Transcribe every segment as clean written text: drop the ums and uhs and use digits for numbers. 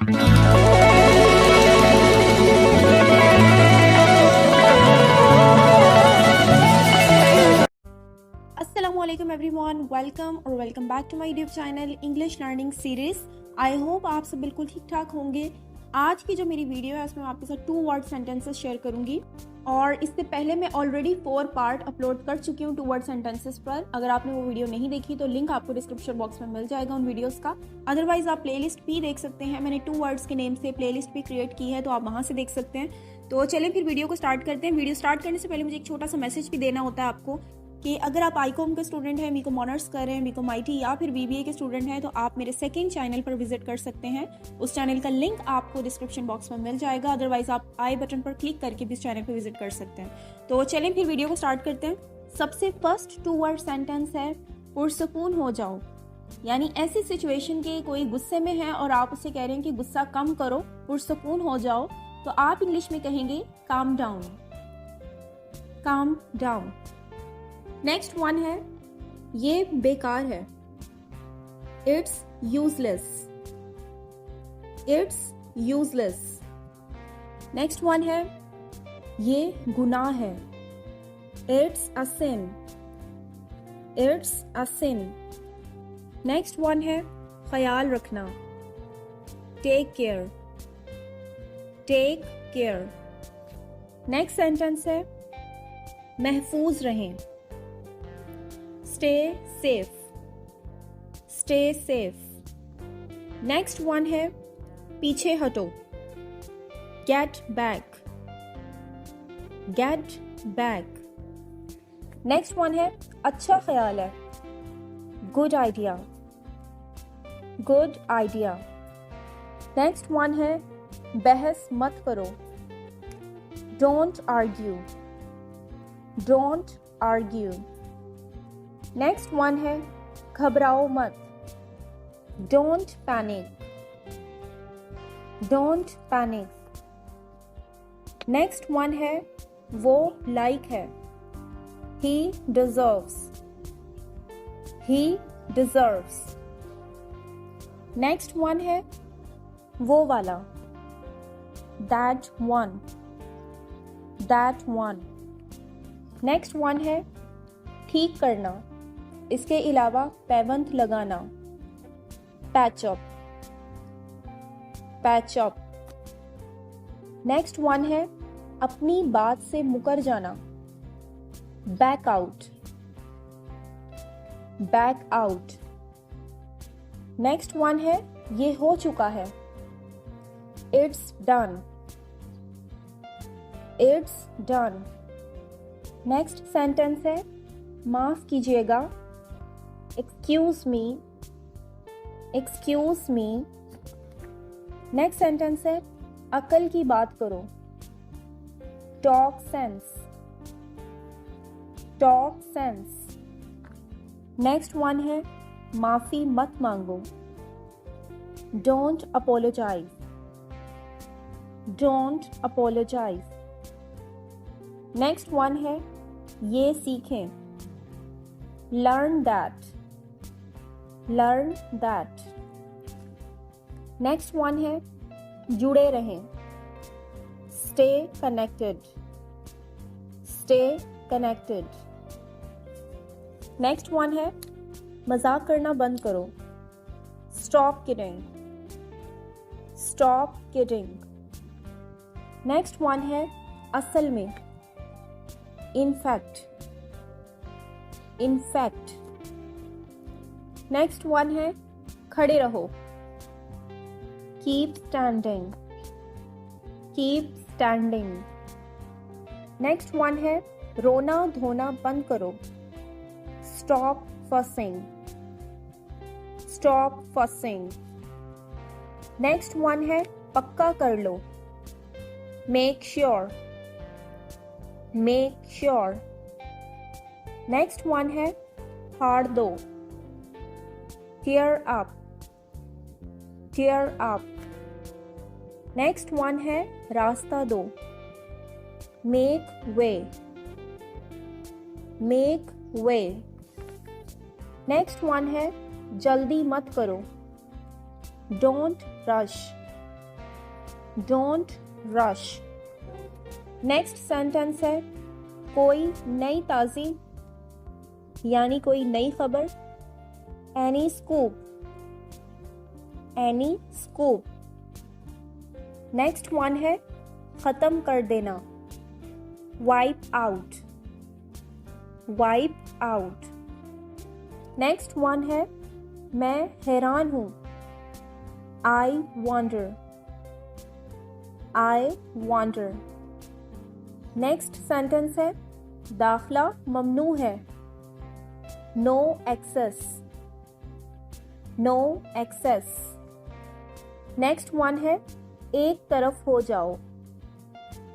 अस्सलामुअलैकुम everyone, welcome back to my YouTube channel English learning series. I hope आप सब बिल्कुल ठीक ठाक होंगे। आज की जो मेरी वीडियो है उसमें मैं आपके साथ 2 वर्ड सेंटेंसेस शेयर करूंगी और इससे पहले मैं ऑलरेडी 4 पार्ट अपलोड कर चुकी हूँ 2 वर्ड सेंटेंसेस पर। अगर आपने वो वीडियो नहीं देखी तो लिंक आपको डिस्क्रिप्शन बॉक्स में मिल जाएगा उन वीडियोस का। अदरवाइज आप प्लेलिस्ट भी देख सकते हैं, मैंने 2 वर्ड्स के नेम से प्लेलिस्ट भी क्रिएट की है, तो आप वहाँ से देख सकते हैं। तो चलिए फिर वीडियो को स्टार्ट करते हैं। वीडियो स्टार्ट करने से पहले मुझे एक छोटा सा मैसेज भी देना होता है आपको कि अगर आप आईकॉम के स्टूडेंट हैं, बीकॉम ऑनर्स कर रहे हैं, बीकॉम आईटी या फिर बीबीए के स्टूडेंट हैं, तो आप मेरे सेकंड चैनल पर विजिट कर सकते हैं। उस चैनल का लिंक आपको डिस्क्रिप्शन बॉक्स में मिल जाएगा। अदरवाइज आप आई बटन पर क्लिक करके भी इस चैनल पर विजिट कर सकते हैं। तो चलें फिर वीडियो को स्टार्ट करते हैं। सबसे फर्स्ट 2 वर्ड सेंटेंस है पुरसुकून हो जाओ। यानी ऐसी सिचुएशन के कोई गुस्से में है और आप उससे कह रहे हैं कि गुस्सा कम करो, पुरसुकून हो जाओ, तो आप इंग्लिश में कहेंगे calm down, calm down. Next one है ये बेकार है, it's useless, it's useless. Next one है ये गुनाह है, it's a sin, it's a sin. Next one है ख्याल रखना, take care, take care. Next sentence है महफूज रहें, Stay safe, stay safe. Next one है पीछे हटो, get back, get back. Next one है अच्छा ख्याल है, good idea, good idea. Next one है बहस मत करो, don't argue, don't argue. Next one है घबराओ मत, don't panic, don't panic. Next one है वो लाइक है, ही डिजर्व्स, ही डिजर्व्स। नेक्स्ट वन है वो वाला, that one, that one. Next one है ठीक करना, इसके अलावा पैबंद लगाना, patch up, patch up. Next one है अपनी बात से मुकर जाना, back out, back out. Next one है ये हो चुका है, it's done, it's done. Next sentence है माफ कीजिएगा, excuse me, excuse me. Next sentence है अकल की बात करो, talk sense, talk sense. Next one है माफी मत मांगो, don't apologise, don't apologise. Next one है ये सीखें, learn that, learn that. Next one है जुड़े रहें, stay connected, stay connected. Next one है मजाक करना बंद करो, stop kidding, stop kidding. Next one है असल में, in fact, in fact. Next one है खड़े रहो, keep standing, keep standing. Next one है रोना धोना बंद करो, stop fussing, stop fussing. Next one है पक्का कर लो, make sure, make sure. Next one है फाड़ दो, tear up, tear up. Next one है रास्ता दो, make way, make way. Next one है जल्दी मत करो, don't rush, don't rush. Next sentence है कोई नई ताज़ी यानी कोई नई खबर, any scoop, any scoop. Next one है खत्म कर देना, wipe out, wipe out. Next one है मैं हैरान हूं, I wonder, I wonder. Next sentence है दाखला ममनू है, no access, no access. Next one है एक तरफ हो जाओ,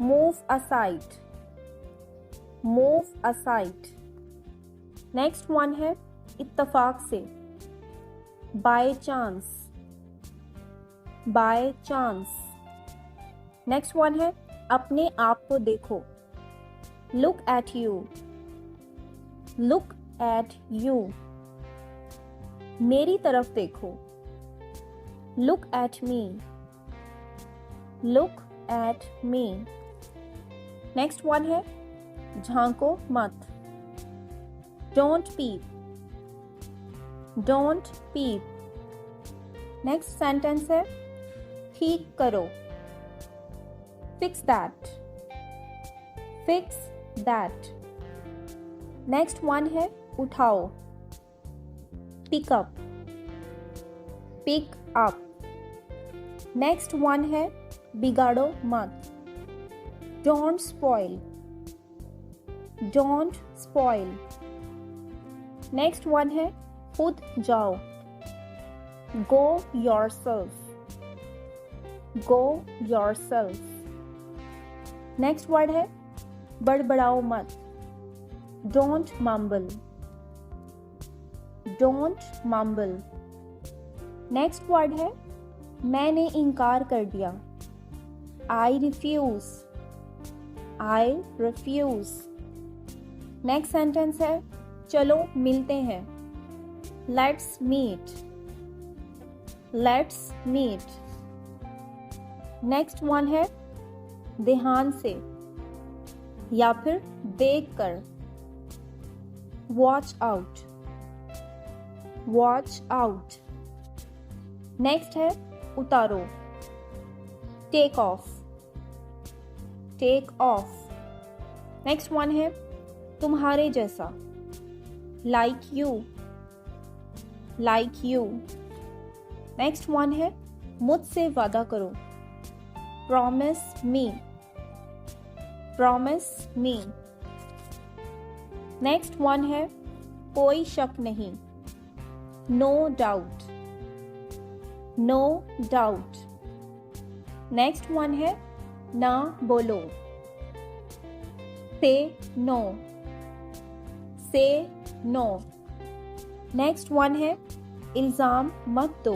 move aside, move aside. Next one है इत्तफाक से, by chance, by chance. Next one है अपने आप को देखो, look at you, look at you. मेरी तरफ देखो, look at me, look at me. Next one है झांको मत, don't peep, don't peep. Next sentence है ठीक करो, fix that, fix that. Next one है उठाओ, pick up, pick up. Next one है बिगाड़ो मत, don't spoil, don't spoil. Next one है खुद जाओ, go yourself, go yourself. Next word है बड़बड़ाओ मत, don't mumble, don't mumble. Next word है मैंने इनकार कर दिया, I refuse, I refuse. Next sentence है चलो मिलते हैं, let's meet, let's meet. Next one है ध्यान से या फिर देख कर, watch out, watch out. Next है उतारो, take off, take off. Next one है तुम्हारे जैसा, like you, like you. Next one है मुझसे वादा करो, promise me, promise me. Next one है कोई शक नहीं, no doubt, no doubt. Next one है ना बोलो, से नो, से नो। नेक्स्ट वन है इल्जाम मत दो,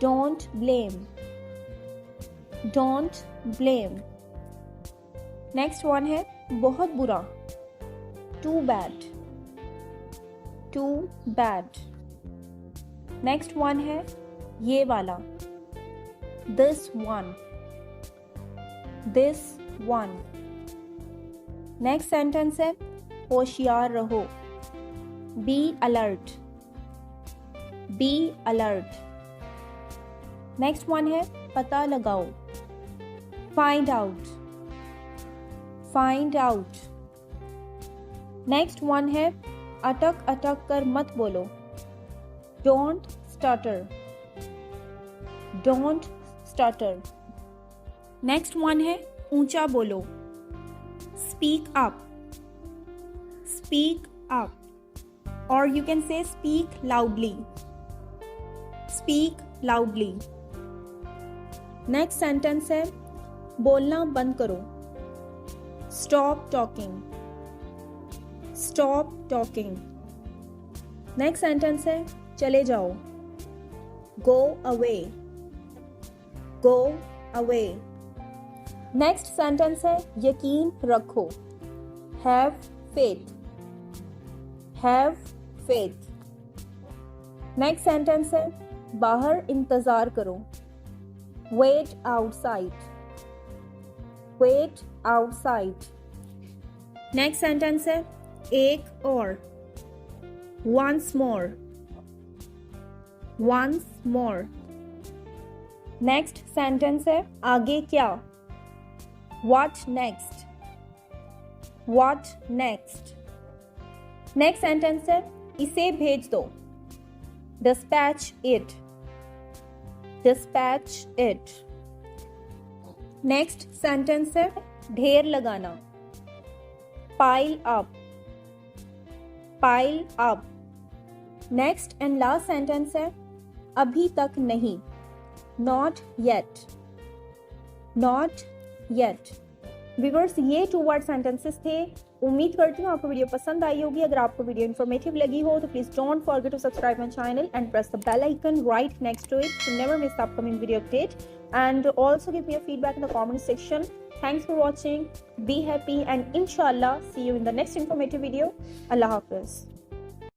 don't blame, don't blame. Next one है बहुत बुरा, too bad, too bad. Next one है ये वाला, this one, this one. Next sentence है होशियार रहो, be alert, be alert. Next one है पता लगाओ, find out, find out. Next one है अटक अटक कर मत बोलो, don't stutter, don't stutter. Next one है ऊंचा बोलो, स्पीक अप, स्पीक अप। और you can say speak loudly, speak loudly. Next sentence है बोलना बंद करो, stop talking, stop talking. Next sentence है चले जाओ, go away, go away. Next sentence है यकीन रखो, have faith, have faith. Next sentence है बाहर इंतजार करो, wait outside, wait outside. Next sentence है एक और, once more, once more. Next sentence है आगे क्या, what next, what next. Next sentence है इसे भेज दो, dispatch it, dispatch it. Next sentence है ढेर लगाना, pile up, pile up. Next and last sentence है अभी तक नहीं, not yet, not yet. Viewers, ये 2 वर्ड सेंटेंसेस थे. उम्मीद करती हूँ आपको वीडियो पसंद आई होगी. अगर आपको वीडियो इन्फॉर्मेटिव लगी हो तो please don't forget to subscribe my channel and press the bell icon right next to it to never miss the upcoming video update, and also give me a feedback in the comment section. Thanks for watching. Be happy and inshallah see you in the next informative video. Allah Hafiz.